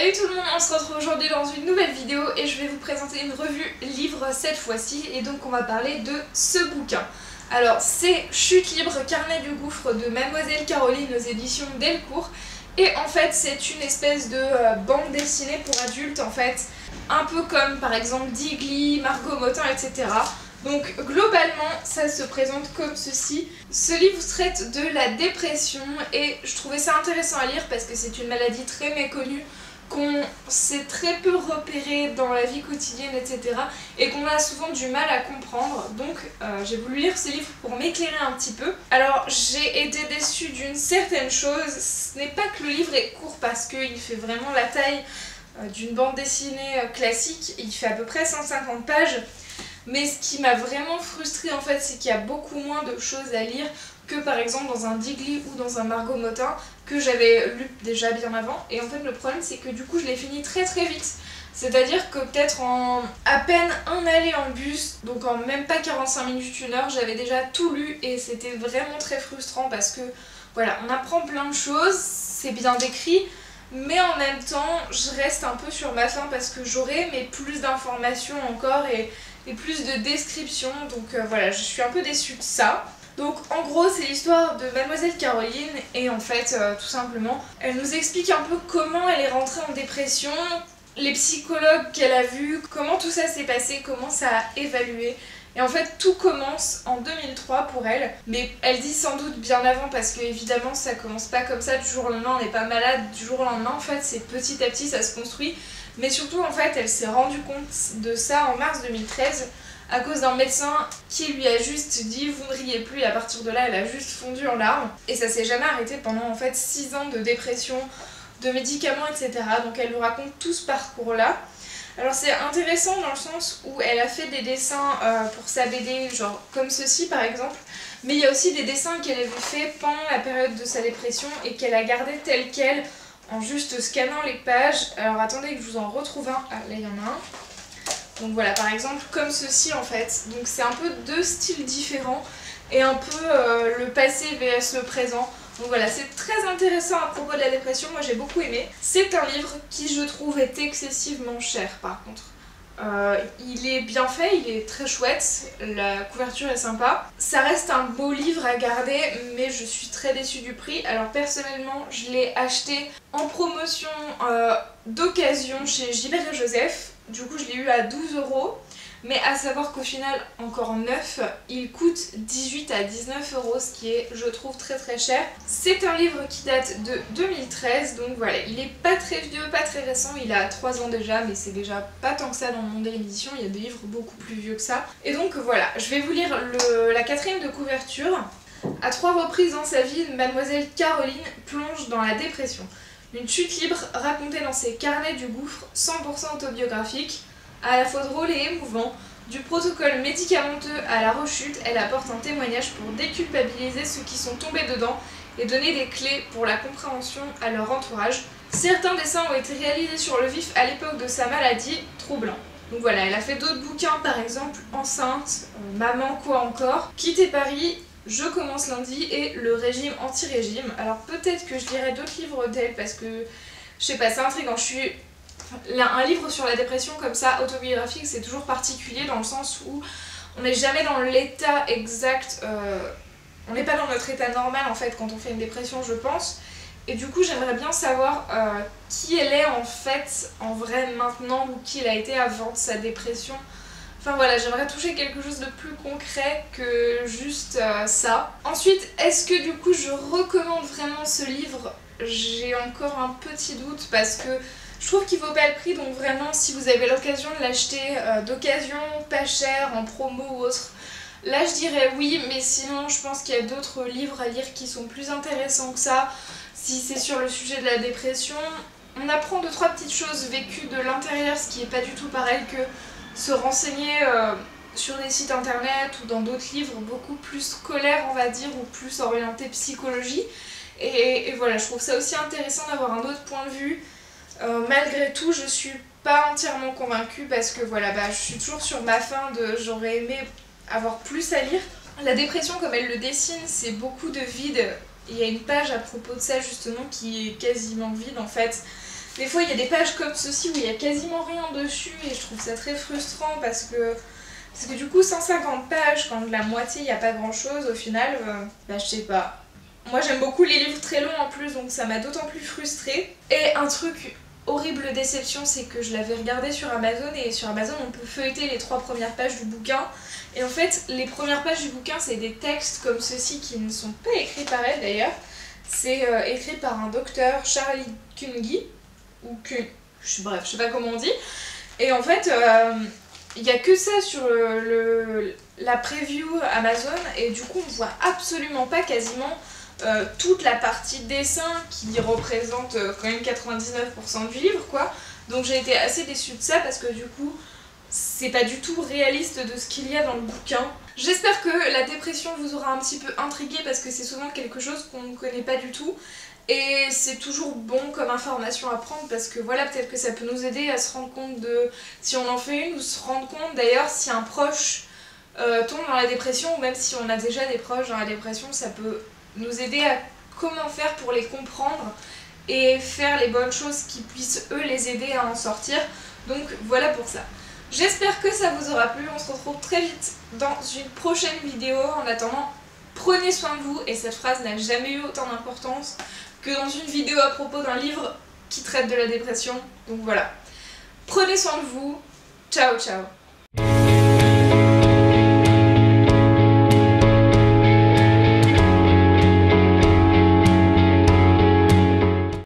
Salut tout le monde, on se retrouve aujourd'hui dans une nouvelle vidéo et je vais vous présenter une revue livre cette fois-ci et donc on va parler de ce bouquin. Alors c'est Chute libre, carnet du gouffre de Mademoiselle Caroline aux éditions Delcourt et en fait c'est une espèce de bande dessinée pour adultes en fait, un peu comme par exemple Digli, Margot Motin, etc. Donc globalement ça se présente comme ceci. Ce livre traite de la dépression et je trouvais ça intéressant à lire parce que c'est une maladie très méconnue qu'on sait très peu repérer dans la vie quotidienne, etc. et qu'on a souvent du mal à comprendre. Donc j'ai voulu lire ce livre pour m'éclairer un petit peu. Alors j'ai été déçue d'une certaine chose, ce n'est pas que le livre est court parce qu'il fait vraiment la taille d'une bande dessinée classique, il fait à peu près 150 pages. Mais ce qui m'a vraiment frustrée en fait, c'est qu'il y a beaucoup moins de choses à lire que par exemple dans un Digli ou dans un Margot Motin que j'avais lu déjà bien avant. Et en fait le problème c'est que du coup je l'ai fini très vite. C'est-à-dire que peut-être en à peine un aller en bus, donc en même pas 45 minutes, 1 heure, j'avais déjà tout lu et c'était vraiment très frustrant parce que voilà, on apprend plein de choses, c'est bien décrit, mais en même temps je reste un peu sur ma faim parce que j'aurais aimé plus d'informations encore et plus de descriptions, donc voilà, je suis un peu déçue de ça. Donc en gros c'est l'histoire de Mademoiselle Caroline et en fait tout simplement elle nous explique un peu comment elle est rentrée en dépression, les psychologues qu'elle a vus, comment tout ça s'est passé, comment ça a évalué. Et en fait tout commence en 2003 pour elle, mais elle dit sans doute bien avant parce que évidemment ça commence pas comme ça du jour au lendemain, on n'est pas malade du jour au lendemain, en fait c'est petit à petit ça se construit. Mais surtout en fait elle s'est rendue compte de ça en mars 2013 à cause d'un médecin qui lui a juste dit vous ne riez plus et à partir de là elle a juste fondu en larmes. Et ça s'est jamais arrêté pendant en fait 6 ans de dépression, de médicaments, etc. Donc elle nous raconte tout ce parcours là. Alors c'est intéressant dans le sens où elle a fait des dessins pour sa BD, genre comme ceci par exemple, mais il y a aussi des dessins qu'elle avait fait pendant la période de sa dépression et qu'elle a gardé tels quels en juste scannant les pages. Alors attendez que je vous en retrouve un, ah là il y en a un. Donc voilà, par exemple comme ceci en fait, donc c'est un peu deux styles différents et un peu le passé vs le présent. Donc voilà, c'est très intéressant à propos de la dépression, moi j'ai beaucoup aimé. C'est un livre qui je trouve est excessivement cher par contre. Il est bien fait, il est très chouette, la couverture est sympa. Ça reste un beau livre à garder, mais je suis très déçue du prix. Alors personnellement, je l'ai acheté en promotion d'occasion chez Gilbert et Joseph. Du coup, je l'ai eu à 12 €. Mais à savoir qu'au final, encore neuf, il coûte 18 à 19 €, ce qui est, je trouve, très cher. C'est un livre qui date de 2013, donc voilà, il est pas très vieux, pas très récent, il a 3 ans déjà, mais c'est déjà pas tant que ça dans le monde de l'édition, il y a des livres beaucoup plus vieux que ça. Et donc voilà, je vais vous lire la 4e de couverture. À 3 reprises dans sa vie, Mademoiselle Caroline plonge dans la dépression. Une chute libre racontée dans ses carnets du gouffre, 100% autobiographique, à la fois drôle et émouvant. Du protocole médicamenteux à la rechute, elle apporte un témoignage pour déculpabiliser ceux qui sont tombés dedans et donner des clés pour la compréhension à leur entourage. Certains dessins ont été réalisés sur le vif à l'époque de sa maladie, troublant. Donc voilà, elle a fait d'autres bouquins, par exemple Enceinte, Maman quoi encore, Quitter Paris, Je commence lundi et Le régime anti-régime. Alors peut-être que je lirai d'autres livres d'elle parce que, je sais pas, c'est intriguant. Un livre sur la dépression comme ça, autobiographique, c'est toujours particulier dans le sens où on n'est jamais dans l'état exact, on n'est pas dans notre état normal en fait quand on fait une dépression, je pense. Et du coup j'aimerais bien savoir qui elle est en fait, en vrai maintenant, ou qui elle a été avant sa dépression. Enfin voilà, j'aimerais toucher quelque chose de plus concret que juste ça. Ensuite, est-ce que du coup je recommande vraiment ce livre? J'ai encore un petit doute parce que je trouve qu'il vaut pas le prix, donc vraiment si vous avez l'occasion de l'acheter d'occasion, pas cher, en promo ou autre, là je dirais oui, mais sinon je pense qu'il y a d'autres livres à lire qui sont plus intéressants que ça. Si c'est sur le sujet de la dépression, on apprend 2-3 petites choses vécues de l'intérieur, ce qui est pas du tout pareil que se renseigner sur des sites internet ou dans d'autres livres beaucoup plus scolaires on va dire, ou plus orientés psychologie. Et voilà, je trouve ça aussi intéressant d'avoir un autre point de vue. Malgré tout, je suis pas entièrement convaincue parce que voilà, je suis toujours sur ma faim de j'aurais aimé avoir plus à lire. La dépression, comme elle le dessine, c'est beaucoup de vide. Il y a une page à propos de ça justement qui est quasiment vide en fait. des fois il y a des pages comme ceci où il y a quasiment rien dessus et je trouve ça très frustrant parce que du coup 150 pages quand de la moitié il n'y a pas grand chose au final, bah je sais pas. Moi j'aime beaucoup les livres très longs en plus donc ça m'a d'autant plus frustrée. Et un truc horrible déception, c'est que je l'avais regardé sur Amazon et sur Amazon on peut feuilleter les 3 premières pages du bouquin. Et en fait les premières pages du bouquin c'est des textes comme ceci qui ne sont pas écrits par elle d'ailleurs. C'est écrit par un docteur, Charlie Kungi, ou bref, je sais pas comment on dit. Et en fait, il n'y a que ça sur la preview Amazon, et du coup on voit absolument pas quasiment toute la partie dessin qui représente quand même 99% du livre, quoi. Donc j'ai été assez déçue de ça parce que du coup, c'est pas du tout réaliste de ce qu'il y a dans le bouquin. J'espère que la dépression vous aura un petit peu intrigué parce que c'est souvent quelque chose qu'on ne connaît pas du tout. Et c'est toujours bon comme information à prendre parce que voilà, peut-être que ça peut nous aider à se rendre compte de si on en fait une, ou se rendre compte d'ailleurs si un proche tombe dans la dépression, ou même si on a déjà des proches dans la dépression, ça peut nous aider à comment faire pour les comprendre et faire les bonnes choses qui puissent eux les aider à en sortir. Donc voilà pour ça. J'espère que ça vous aura plu, on se retrouve très vite dans une prochaine vidéo. En attendant, prenez soin de vous, et cette phrase n'a jamais eu autant d'importance que dans une vidéo à propos d'un livre qui traite de la dépression. Donc voilà, prenez soin de vous, ciao ciao.